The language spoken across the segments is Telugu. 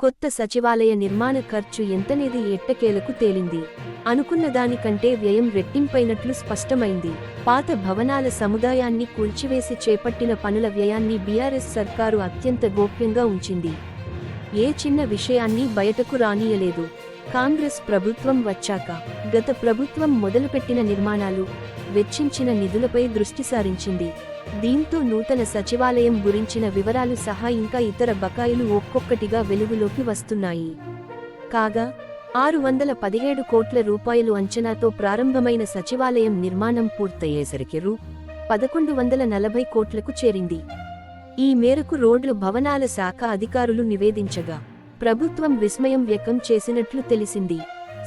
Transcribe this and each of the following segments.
కొత్త సచివాలయ నిర్మాణ ఖర్చు ఎంతనేది ఎట్టకేలకు తేలింది. అనుకున్న దానికంటే వ్యయం రెట్టింపైనట్లు స్పష్టమైంది. పాత భవనాల సముదాయాన్ని కూల్చివేసి చేపట్టిన పనుల వ్యయాన్ని బీఆర్ఎస్ సర్కారు అత్యంత గోప్యంగా ఉంచింది. ఏ చిన్న విషయాన్ని బయటకు రానీయలేదు. కాంగ్రెస్ ప్రభుత్వం వచ్చాక గత ప్రభుత్వం మొదలుపెట్టిన నిర్మాణాలు, వెచ్చించిన నిధులపై దృష్టి సారించింది. దీంతో నూతన సచివాలయం గురించిన వివరాలు సహా ఇంకా ఇతర బకాయిలు ఒక్కొక్కటిగా వెలుగులోకి వస్తున్నాయి. కాగా 617 కోట్ల రూపాయలు అంచనాతో ప్రారంభమైన సచివాలయం నిర్మాణం పూర్తయ్యేసరికి రూ. 1140 కోట్లకు చేరింది. ఈ మేరకు రోడ్లు భవనాల శాఖ అధికారులు నివేదించగా ప్రభుత్వం విస్మయం వ్యక్తం చేసినట్లు తెలిసింది.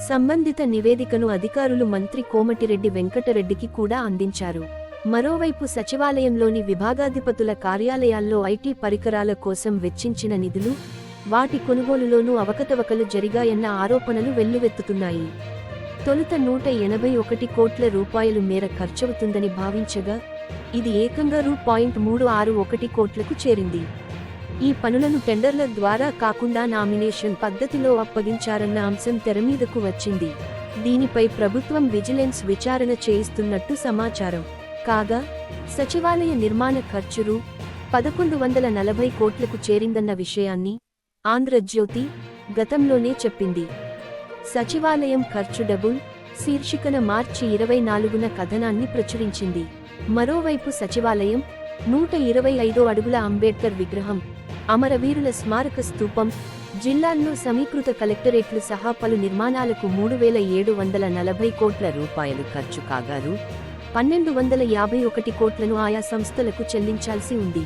సంబంధిత నివేదికను అధికారులు మంత్రి కోమటిరెడ్డి వెంకటరెడ్డికి కూడా అందించారు. మరోవైపు సచివాలయంలోని విభాగాధిపతుల కార్యాలయాల్లో ఐటీ పరికరాల కోసం వెచ్చించిన నిధులు, వాటి కొనుగోలులోనూ అవకతవకలు జరిగాయన్న ఆరోపణలు వెల్లువెత్తుతున్నాయి. తొలుత 181 కోట్ల రూపాయలు మేర ఖర్చవుతుందని భావించగా ఇది ఏకంగా రూ. 361 కోట్లకు చేరింది. ఈ పనులను టెండర్ల ద్వారా కాకుండా నామినేషన్ పద్ధతిలో అప్పగించారన్న అంశం తెరమీదకు వచ్చింది. దీనిపై ప్రభుత్వం విజిలెన్స్ విచారణ చేయిస్తున్నట్టు సమాచారం. కాగా సచివాలయ నిర్మాణ ఖర్చు రూ. 1140 కోట్లకు చేరిందన్న విషయాన్ని ఆంధ్రజ్యోతి గతంలోనే చెప్పింది. సచివాలయం ఖర్చు డబుల్ శీర్షికన మార్చి 24న కథనాన్ని ప్రచురించింది. మరోవైపు సచివాలయం, 125 అడుగుల అంబేడ్కర్ విగ్రహం, అమరవీరుల స్మారక స్తూపం, జిల్లాల్లో సమీకృత కలెక్టరేట్లు సహా పలు నిర్మాణాలకు 3740 కోట్ల రూపాయలు ఖర్చు కాగా రూ. 1251 కోట్లను ఆయా సంస్థలకు చెల్లించాల్సి ఉంది.